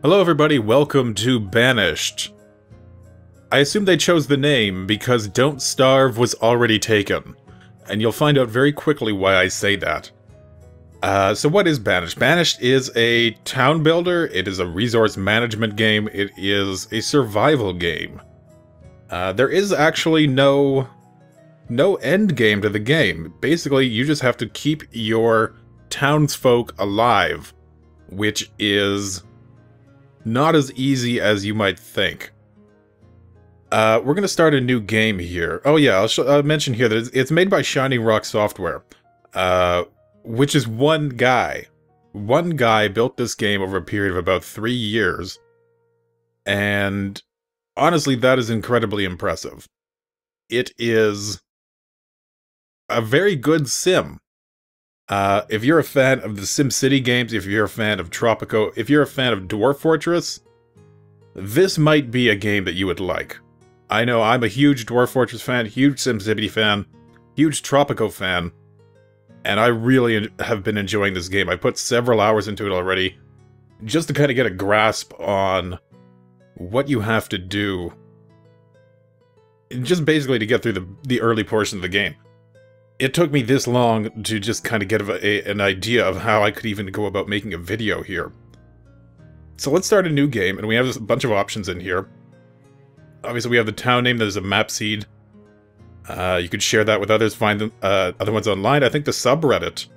Hello everybody, welcome to Banished. I assume they chose the name because Don't Starve was already taken, and you'll find out very quickly why I say that. So what is Banished? Banished is a town builder, it is a resource management game, it is a survival game. There is actually no end game to the game. Basically, you just have to keep your townsfolk alive, which is not as easy as you might think. We're going to start a new game here. Oh yeah, I'll mention here that it's made by Shining Rock Software, which is one guy. One guy built this game over a period of about 3 years, and honestly, that is incredibly impressive. It is a very good sim. If you're a fan of the SimCity games, if you're a fan of Tropico, if you're a fan of Dwarf Fortress, this might be a game that you would like. I know I'm a huge Dwarf Fortress fan, huge SimCity fan, huge Tropico fan, and I really have been enjoying this game. I put several hours into it already, just to kind of get a grasp on what you have to do, just basically to get through the early portion of the game. It took me this long to just kind of get an idea of how I could even go about making a video here. So let's start a new game, and we have a bunch of options in here. Obviously, we have the town name that is a map seed. You could share that with others, find them, other ones online. I think the subreddit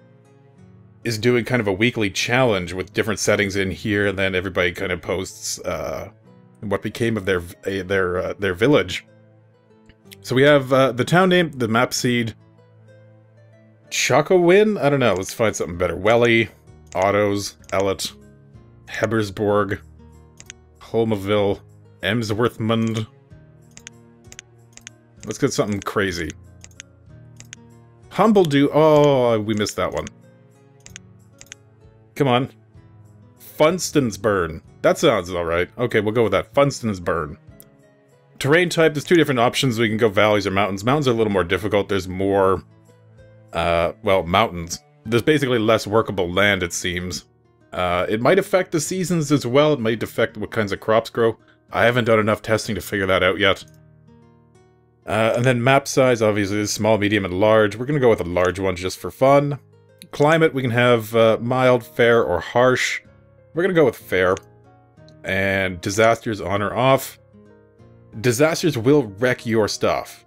is doing kind of a weekly challenge with different settings in here, and then everybody kind of posts what became of their village. So we have the town name, the map seed, Chocowin? I don't know, let's find something better. Welly, Ottos, Ellet, Hebersborg, Holmaville, Emsworthmund. Let's get something crazy. Humbledew. Oh, we missed that one. Come on. Funstonsburn. That sounds alright. Okay, we'll go with that. Funstonsburn. Terrain type, there's two different options. We can go valleys or mountains. Mountains are a little more difficult. There's more, well, mountains. There's basically less workable land, it seems. It might affect the seasons as well. It might affect what kinds of crops grow. I haven't done enough testing to figure that out yet. And then map size, obviously, is small, medium, and large. We're going to go with a large one just for fun. Climate, we can have mild, fair, or harsh. We're going to go with fair. And disasters, on or off. Disasters will wreck your stuff,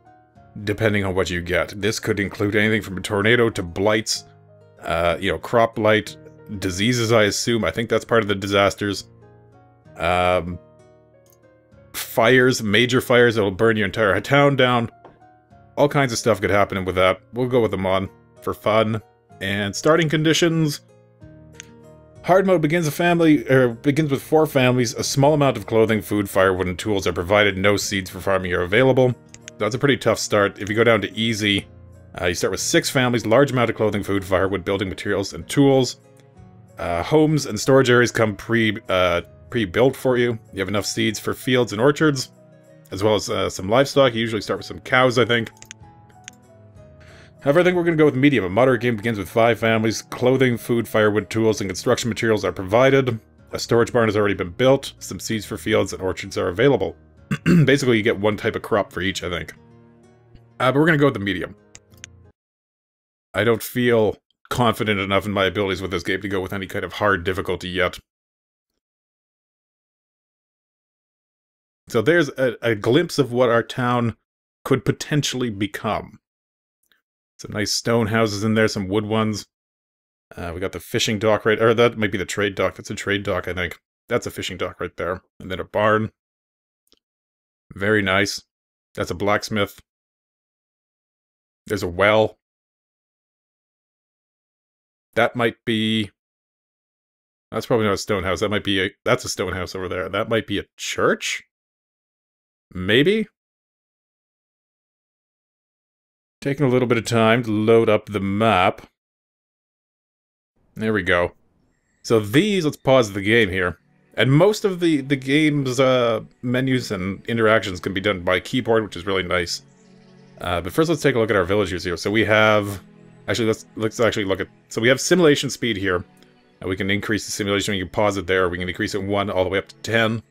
depending on what you get. This could include anything from a tornado to blights, you know, crop blight, diseases, I assume. I think that's part of the disasters. Fires, major fires that'll burn your entire town down. All kinds of stuff could happen with that. We'll go with them on for fun. And starting conditions. Hard mode begins with 4 families. A small amount of clothing, food, firewood, and tools are provided. No seeds for farming are available. That's a pretty tough start. If you go down to easy, you start with 6 families, large amount of clothing, food, firewood, building materials, and tools. Homes and storage areas come pre-built for you. You have enough seeds for fields and orchards, as well as some livestock. You usually start with some cows, I think. However, I think we're going to go with medium. A moderate game begins with 5 families. Clothing, food, firewood, tools, and construction materials are provided. A storage barn has already been built. Some seeds for fields and orchards are available. Basically, you get one type of crop for each, I think. But we're going to go with the medium. I don't feel confident enough in my abilities with this game to go with any kind of hard difficulty yet. So there's a glimpse of what our town could potentially become. Some nice stone houses in there, some wood ones. We got the fishing dock right, or that might be the trade dock. That's a trade dock, I think. That's a fishing dock right there. And then a barn. Very nice. That's a blacksmith. There's a well. That might be... That's probably not a stone house. That might be a... That's a stone house over there. That might be a church? Maybe? Taking a little bit of time to load up the map. There we go. So these, let's pause the game here. And most of the game's menus and interactions can be done by keyboard, which is really nice. But first let's take a look at our villagers here. So we have... Actually, let's actually look at... So we have simulation speed here. And we can increase the simulation, we can pause it there, we can increase it 1 all the way up to 10.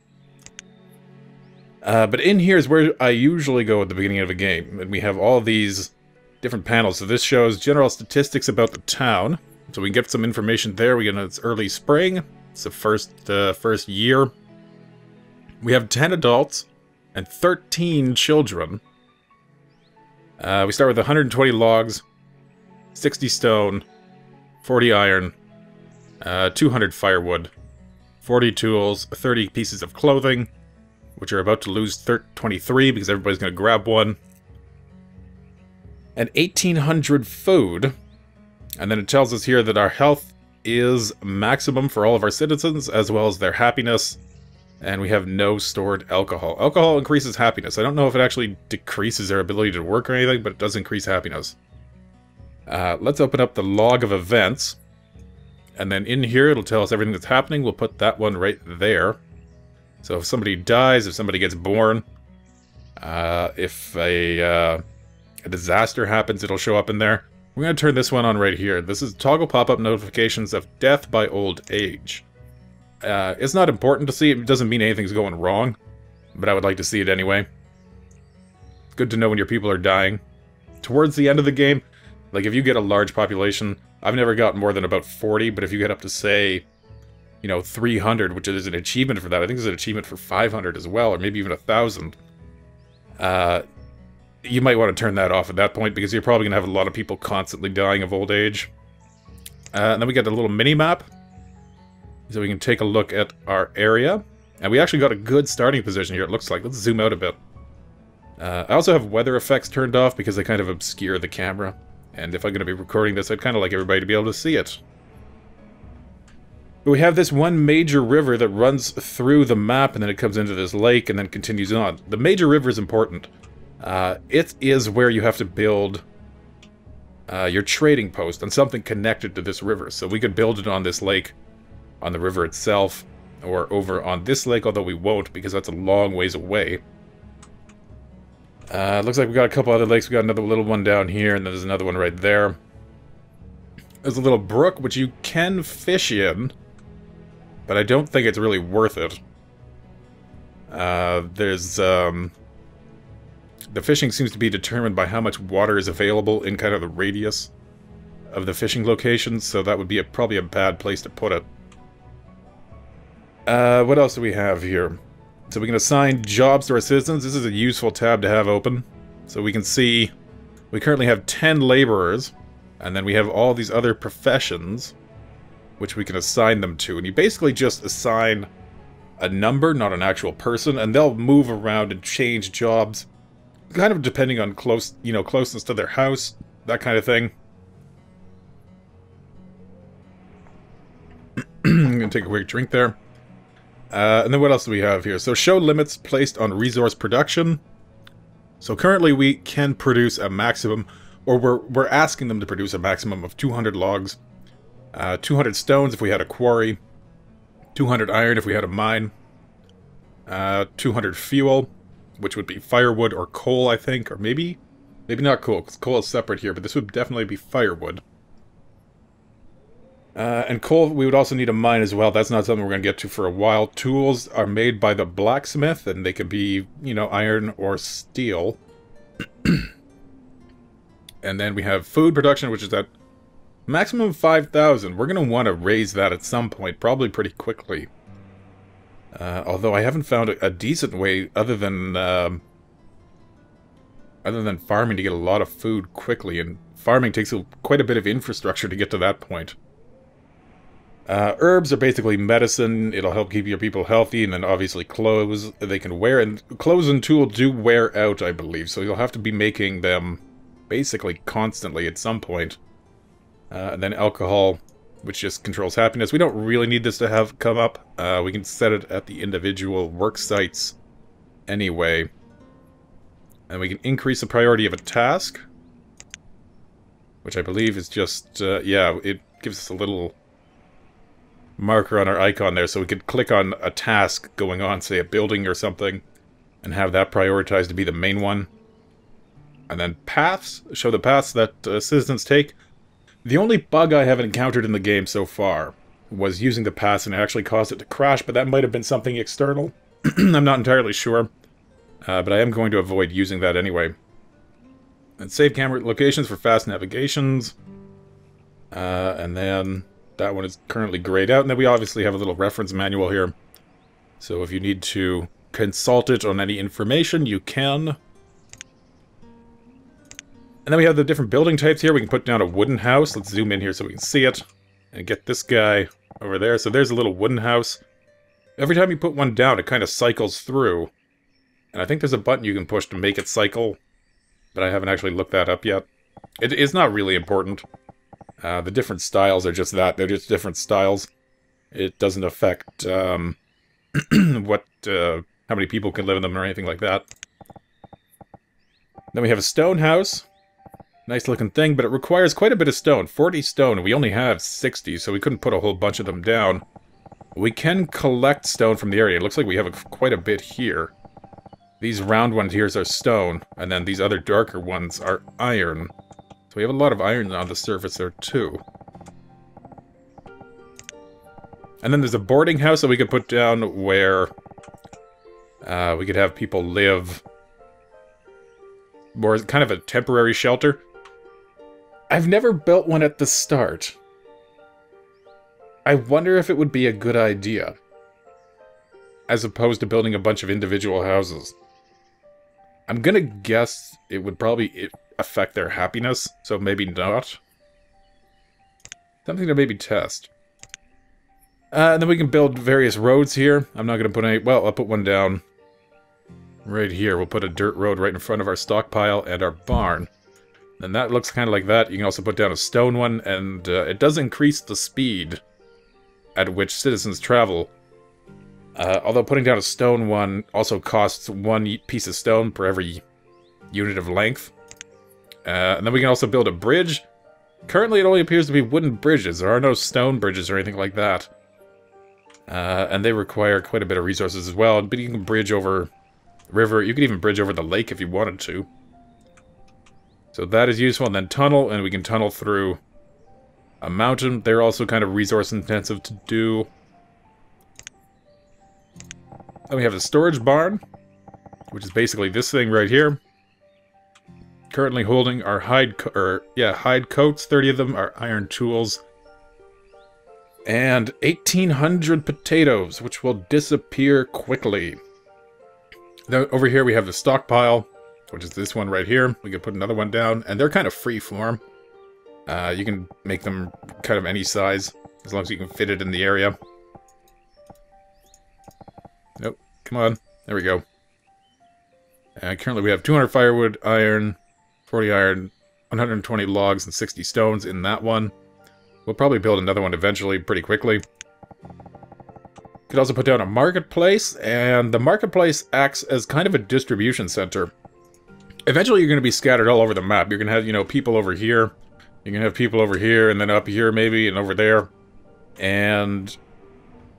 But in here is where I usually go at the beginning of a game, and we have all these different panels. So this shows general statistics about the town. So we can get some information there. We get it's early spring. It's the first year. We have 10 adults and 13 children. We start with 120 logs, 60 stone, 40 iron, 200 firewood, 40 tools, 30 pieces of clothing, which are about to lose 23 because everybody's going to grab one, and 1,800 food. And then it tells us here that our health is maximum for all of our citizens, as well as their happiness, and we have no stored alcohol. Alcohol increases happiness. I don't know if it actually decreases their ability to work or anything, but it does increase happiness. Let's open up the log of events, and then in here it'll tell us everything that's happening. We'll put that one right there. So if somebody dies, if somebody gets born, if a disaster happens, it'll show up in there. We're going to turn this one on right here. This is toggle pop-up notifications of death by old age. It's not important to see. It doesn't mean anything's going wrong, but I would like to see it anyway. It's good to know when your people are dying. Towards the end of the game, like if you get a large population, I've never gotten more than about 40, but if you get up to, say, you know, 300, which is an achievement for that. I think there's an achievement for 500 as well, or maybe even 1,000. You might want to turn that off at that point, because you're probably going to have a lot of people constantly dying of old age. And then we got a little mini-map, so we can take a look at our area. And we actually got a good starting position here, it looks like. Let's zoom out a bit. I also have weather effects turned off, because they kind of obscure the camera. And if I'm going to be recording this, I'd kind of like everybody to be able to see it. But we have this one major river that runs through the map, and then it comes into this lake, and then continues on. The major river is important. It is where you have to build your trading post on something connected to this river. So we could build it on this lake, on the river itself, or over on this lake, although we won't, because that's a long ways away. Looks like we got a couple other lakes. We got another little one down here, and then there's another one right there. There's a little brook, which you can fish in, but I don't think it's really worth it. The fishing seems to be determined by how much water is available in kind of the radius of the fishing locations, so that would be probably a bad place to put it. What else do we have here? So we can assign jobs to our citizens. This is a useful tab to have open. So we can see we currently have 10 laborers, and then we have all these other professions which we can assign them to. And you basically just assign a number, not an actual person, and they'll move around and change jobs, kind of depending on closeness to their house, that kind of thing. I'm going to take a quick drink there. And then what else do we have here? So show limits placed on resource production. So currently we can produce a maximum, or we're asking them to produce a maximum of 200 logs, 200 stones if we had a quarry, 200 iron if we had a mine, 200 fuel, which would be firewood or coal, I think, or maybe not coal, because coal is separate here, but this would definitely be firewood. And coal, we would also need a mine as well. That's not something we're going to get to for a while. Tools are made by the blacksmith, and they can be, you know, iron or steel. And then we have food production, which is at maximum 5,000. We're going to want to raise that at some point, probably pretty quickly. Although I haven't found a decent way other than farming to get a lot of food quickly, and farming takes quite a bit of infrastructure to get to that point. Herbs are basically medicine. It'll help keep your people healthy, and then obviously clothes they can wear. And clothes and tools do wear out, I believe, so you'll have to be making them basically constantly at some point. And then alcohol, which just controls happiness. We don't really need this to have come up. We can set it at the individual work sites anyway. And we can increase the priority of a task, which I believe is just, yeah, it gives us a little marker on our icon there, so we could click on a task going on, say a building or something, and have that prioritized to be the main one. And then paths, show the paths that citizens take. The only bug I have encountered in the game so far was using the pass and it actually caused it to crash, but that might have been something external. I'm not entirely sure, but I am going to avoid using that anyway. And save camera locations for fast navigations. And then that one is currently grayed out, and then we obviously have a little reference manual here. So if you need to consult it on any information, you can. And then we have the different building types here. We can put down a wooden house. Let's zoom in here so we can see it. And get this guy over there. So there's a little wooden house. Every time you put one down, it kind of cycles through. And I think there's a button you can push to make it cycle. But I haven't actually looked that up yet. It is not really important. The different styles are just that. They're just different styles. It doesn't affect how many people can live in them or anything like that. Then we have a stone house. Nice looking thing, but it requires quite a bit of stone. 40 stone, and we only have 60, so we couldn't put a whole bunch of them down. We can collect stone from the area. It looks like we have quite a bit here. These round ones here are stone, and then these other darker ones are iron. So we have a lot of iron on the surface there, too. And then there's a boarding house that we could put down where we could have people live. More kind of a temporary shelter. I've never built one at the start. I wonder if it would be a good idea. As opposed to building a bunch of individual houses. I'm gonna guess it would probably affect their happiness, so maybe not. Something to maybe test. And then we can build various roads here. I'm not gonna put any... Well, I'll put one down right here. We'll put a dirt road right in front of our stockpile and our barn. And that looks kind of like that. You can also put down a stone one, and it does increase the speed at which citizens travel. Although putting down a stone one also costs 1 piece of stone per every unit of length. And then we can also build a bridge. Currently it only appears to be wooden bridges. There are no stone bridges or anything like that. And they require quite a bit of resources as well. But you can bridge over river. You can even bridge over the lake if you wanted to. So that is useful. And then tunnel, and we can tunnel through a mountain. They're also kind of resource intensive to do. Then we have the storage barn, which is basically this thing right here. Currently holding our hide coats, 30 of them, our iron tools, and 1,800 potatoes, which will disappear quickly. Now, over here we have the stockpile, which is this one right here. We can put another one down, and they're kind of free form. You can make them kind of any size, as long as you can fit it in the area. Nope, come on. There we go. Currently we have 200 firewood, iron, 40 iron, 120 logs, and 60 stones in that one. We'll probably build another one eventually, pretty quickly. Could also put down a marketplace, and the marketplace acts as kind of a distribution center. Eventually you're going to be scattered all over the map. You're going to have, you know, people over here. You're going to have people over here, and then up here maybe, and over there. And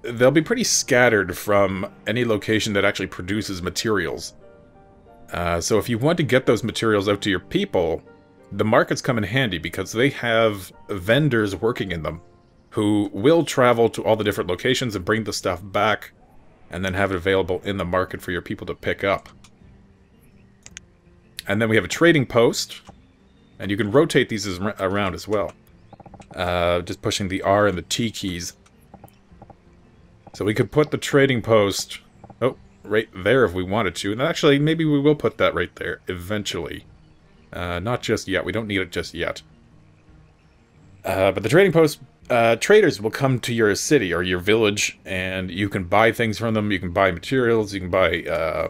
they'll be pretty scattered from any location that actually produces materials. So if you want to get those materials out to your people, the markets come in handy because they have vendors working in them who will travel to all the different locations and bring the stuff back and then have it available in the market for your people to pick up. And then we have a trading post, and you can rotate these around as well. Just pushing the R and the T keys. So we could put the trading post, right there if we wanted to. And actually, maybe we will put that right there eventually. Not just yet. We don't need it just yet. But the trading post, traders will come to your city or your village, and you can buy things from them. You can buy materials. You can buy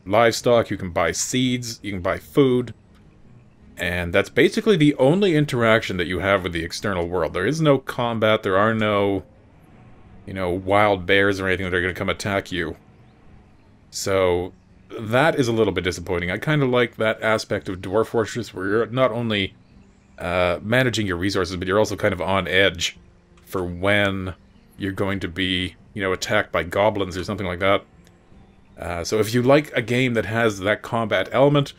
livestock. You can buy seeds. You can buy food. And that's basically the only interaction that you have with the external world. There is no combat. There are no, you know, wild bears or anything that are going to come attack you. So that is a little bit disappointing. I kind of like that aspect of Dwarf Fortress where you're not only managing your resources, but you're also kind of on edge for when you're going to be, you know, attacked by goblins or something like that. So if you like a game that has that combat element,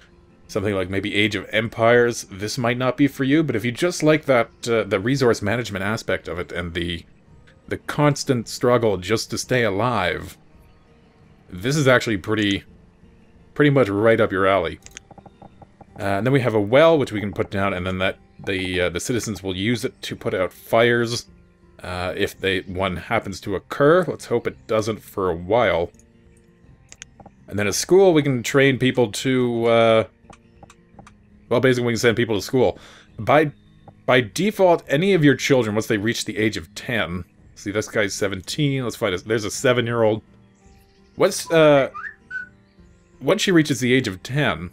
something like maybe Age of Empires, this might not be for you, but if you just like that the resource management aspect of it and the the constant struggle just to stay alive, this is actually pretty much right up your alley. And then we have a well, which we can put down, and then the citizens will use it to put out fires if one happens to occur. Let's hope it doesn't for a while. And then a school, we can train people to, well, basically we can send people to school. By default, any of your children, once they reach the age of 10, see, this guy's 17, let's find there's a 7-year-old. Once she reaches the age of 10,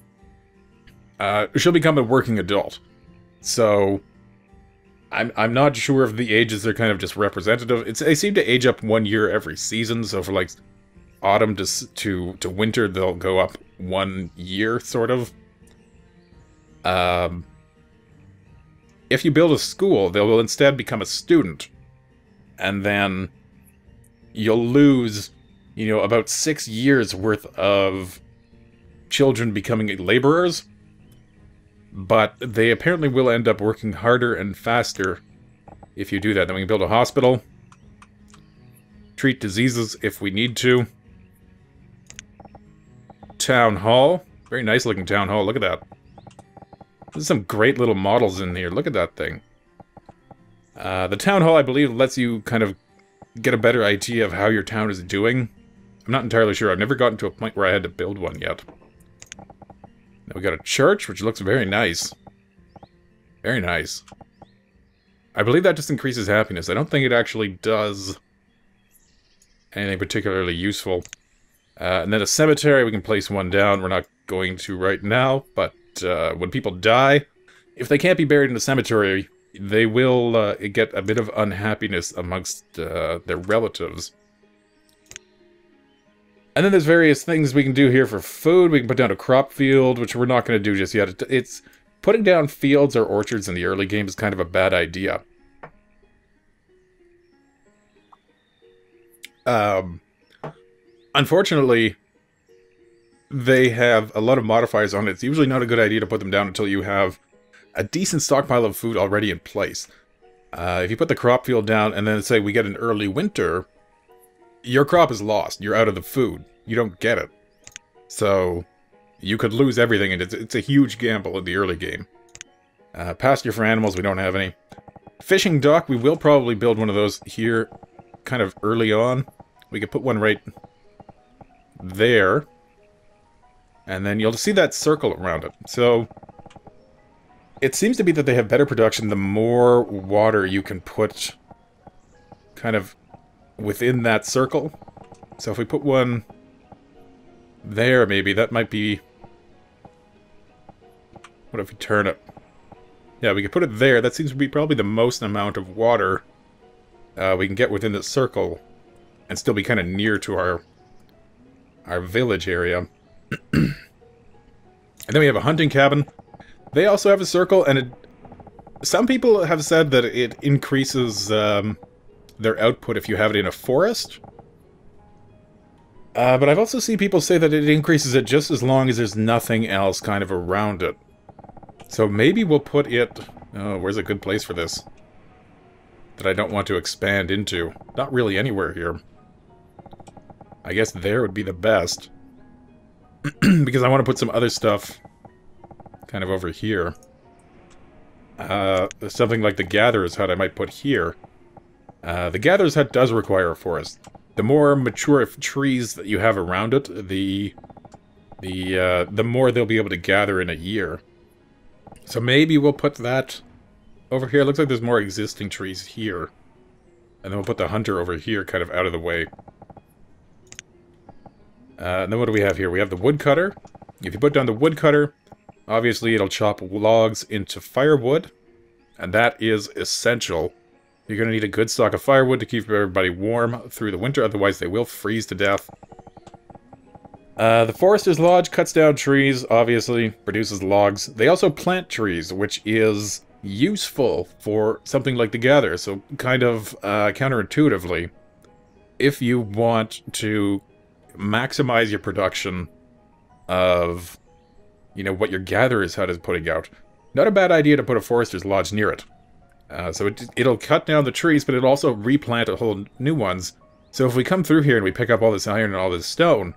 she'll become a working adult. So, I'm not sure if the ages are kind of just representative. They seem to age up 1 year every season, so for, like, autumn to winter, they'll go up 1 year, sort of. If you build a school, they will instead become a student. And then you'll lose, you know, about 6 years worth of children becoming laborers. But they apparently will end up working harder and faster if you do that. Then we can build a hospital. Treat diseases if we need to. Town hall. Very nice looking town hall. Look at that. There's some great little models in here. Look at that thing. The town hall, I believe, lets you kind of get a better idea of how your town is doing. I'm not entirely sure. I've never gotten to a point where I had to build one yet. Now we got a church, which looks very nice. Very nice. I believe that just increases happiness. I don't think it actually does anything particularly useful. And then a cemetery, we can place one down. We're not going to right now, but when people die, if they can't be buried in a cemetery, they will get a bit of unhappiness amongst their relatives. And then there's various things we can do here for food. We can put down a crop field, which we're not going to do just yet. It's putting down fields or orchards in the early game is kind of a bad idea. Unfortunately, they have a lot of modifiers on it. It's usually not a good idea to put them down until you have a decent stockpile of food already in place. If you put the crop field down and then say we get an early winter, your crop is lost. You're out of the food. You don't get it. So, you could lose everything, and it's a huge gamble in the early game. Pasture for animals, we don't have any. Fishing dock, we will probably build one of those here kind of early on. We could put one right there. And then you'll see that circle around it. So, it seems to be that they have better production the more water you can put kind of within that circle. So if we put one there, maybe, that might be... What if we turn it? Yeah, we could put it there. That seems to be probably the most amount of water we can get within the circle and still be kind of near to our village area. And then we have a hunting cabin. They also have a circle, and some people have said that it increases their output if you have it in a forest. But I've also seen people say that it increases it just as long as there's nothing else kind of around it. So maybe we'll put it... Oh, where's a good place for this? That I don't want to expand into. Not really anywhere here. I guess there would be the best. Because I want to put some other stuff kind of over here. Something like the Gatherer's Hut I might put here. The Gatherer's Hut does require a forest. The more mature trees that you have around it, the more they'll be able to gather in a year. So maybe we'll put that over here. It looks like there's more existing trees here. And then we'll put the hunter over here, kind of out of the way. And then what do we have here? We have the woodcutter. If you put down the woodcutter, obviously it'll chop logs into firewood. And that is essential. You're going to need a good stock of firewood to keep everybody warm through the winter, otherwise they will freeze to death. The Forester's Lodge cuts down trees, obviously, produces logs. They also plant trees, which is useful for something like the Gather. So, kind of counterintuitively, if you want to maximize your production of, you know, what your Gatherer's Hut is putting out, not a bad idea to put a Forester's Lodge near it. So it'll cut down the trees, but it'll also replant a whole new ones. So if we come through here and we pick up all this iron and all this stone,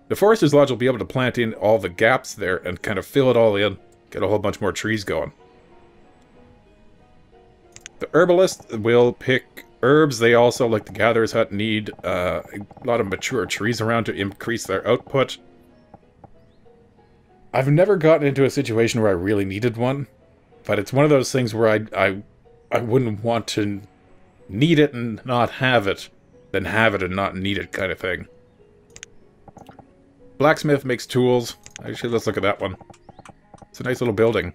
the Forester's Lodge will be able to plant in all the gaps there and kind of fill it all in, get a whole bunch more trees going. The Herbalist will pick herbs. They also, like the Gatherer's Hut, need a lot of mature trees around to increase their output. I've never gotten into a situation where I really needed one, but it's one of those things where I wouldn't want to need it and not have it, than have it and not need it kind of thing. Blacksmith makes tools. Actually, let's look at that one. It's a nice little building.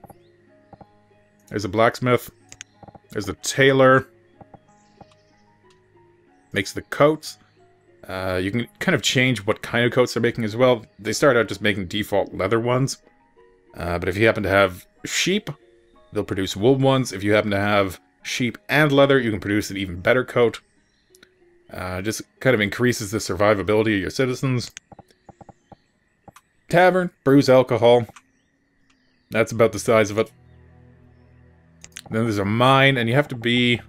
There's a blacksmith. There's the tailor. Makes the coats. You can kind of change what kind of coats they're making as well. They start out just making default leather ones. But if you happen to have sheep, they'll produce wool ones. If you happen to have sheep and leather, you can produce an even better coat. Just kind of increases the survivability of your citizens. Tavern, brews alcohol. That's about the size of it. Then there's a mine, and you have to be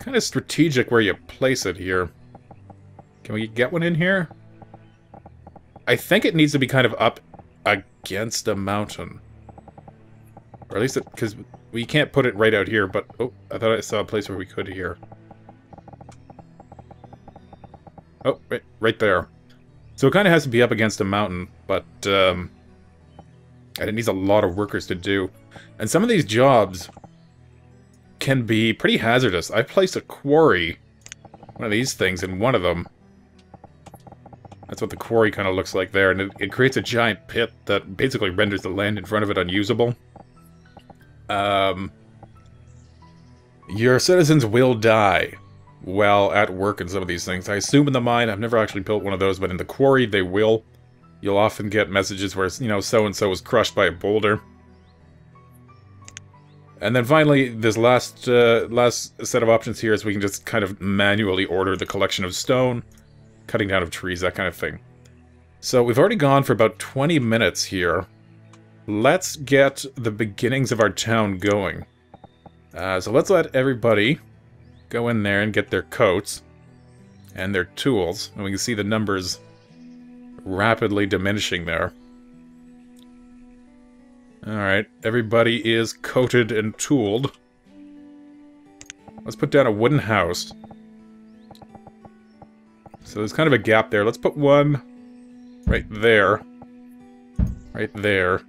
kind of strategic where you place it here. Can we get one in here? I think it needs to be kind of up against a mountain. Or at least because we can't put it right out here, but... Oh, I thought I saw a place where we could here. Oh, right there. So it kind of has to be up against a mountain, but... and it needs a lot of workers to do. And some of these jobs can be pretty hazardous. I've placed a quarry, one of these things, in one of them. That's what the quarry kind of looks like there, and it creates a giant pit that basically renders the land in front of it unusable. Your citizens will die while at work in some of these things. I assume in the mine, I've never actually built one of those, but in the quarry they will. You'll often get messages where, you know, so-and-so was crushed by a boulder. And then finally, this last set of options here is we can just kind of manually order the collection of stone, cutting down of trees, that kind of thing. So we've already gone for about 20 minutes here. Let's get the beginnings of our town going. So let's let everybody go in there and get their coats and their tools. And we can see the numbers rapidly diminishing there. Alright, everybody is coated and tooled. Let's put down a wooden house. So there's kind of a gap there. Let's put one right there. Right there.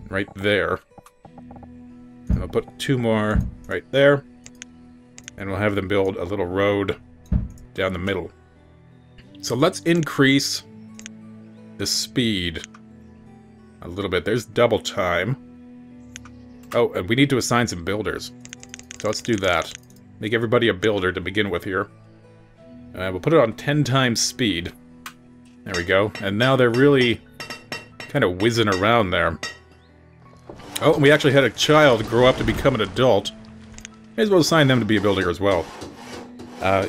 Right there. And we'll put two more right there. And we'll have them build a little road down the middle. So let's increase the speed a little bit. There's double time. Oh, and we need to assign some builders. So let's do that. Make everybody a builder to begin with here. We'll put it on 10 times speed. There we go. And now they're really kind of whizzing around there. Oh, and we actually had a child grow up to become an adult. May as well assign them to be a builder as well.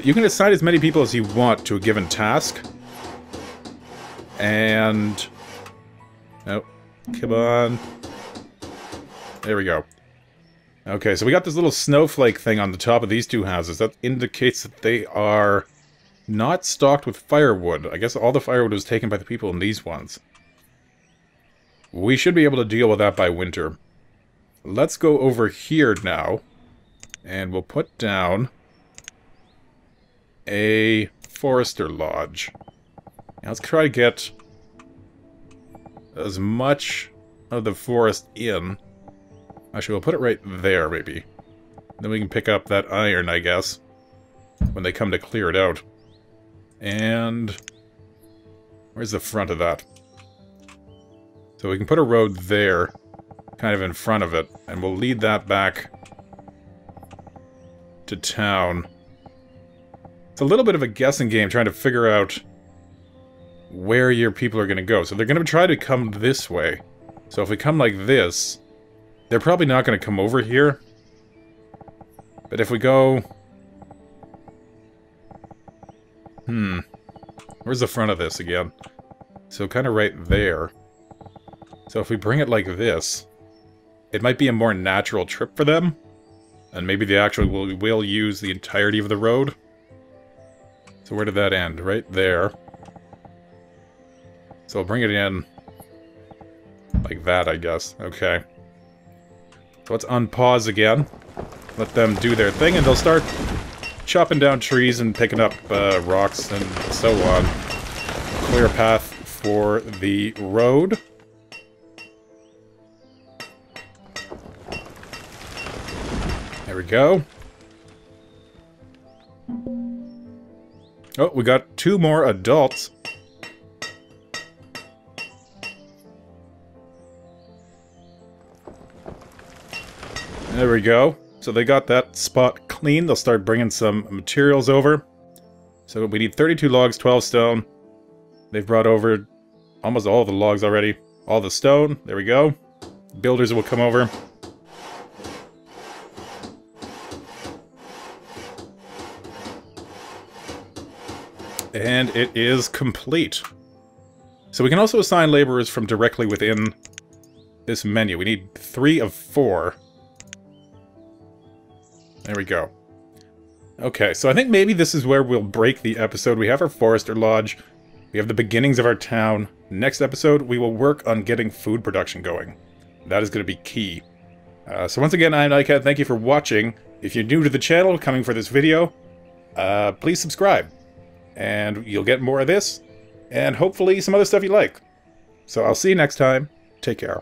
You can assign as many people as you want to a given task. And... oh, come on. There we go. Okay, so we got this little snowflake thing on the top of these two houses. That indicates that they are not stocked with firewood. I guess all the firewood was taken by the people in these ones. We should be able to deal with that by winter. Let's go over here now. And we'll put down a Forester Lodge. Now let's try to get as much of the forest in. Actually, we'll put it right there, maybe. Then we can pick up that iron, I guess, when they come to clear it out. And where's the front of that? So we can put a road there, kind of in front of it, and we'll lead that back to town. It's a little bit of a guessing game trying to figure out where your people are going to go. So they're going to try to come this way. So if we come like this, they're probably not going to come over here. But if we go... where's the front of this again? So kind of right there. So if we bring it like this, it might be a more natural trip for them. And maybe they actually will use the entirety of the road. So where did that end? Right there. So I'll bring it in like that, I guess. Okay. So let's unpause again. Let them do their thing, and they'll start chopping down trees and picking up rocks and so on. Clear a path for the road. There we go. Oh, we got 2 more adults. There we go. So they got that spot clean. They'll start bringing some materials over. So we need 32 logs, 12 stone. They've brought over almost all the logs already. All the stone. There we go. Builders will come over. And it is complete. So we can also assign laborers from directly within this menu. We need 3 of 4. There we go. Okay, so I think maybe this is where we'll break the episode. We have our Forester Lodge. We have the beginnings of our town. Next episode, we will work on getting food production going. That is going to be key. So once again, I'm Icat. Thank you for watching. If you're new to the channel, coming for this video, please subscribe. And you'll get more of this, and hopefully some other stuff you like. So I'll see you next time. Take care.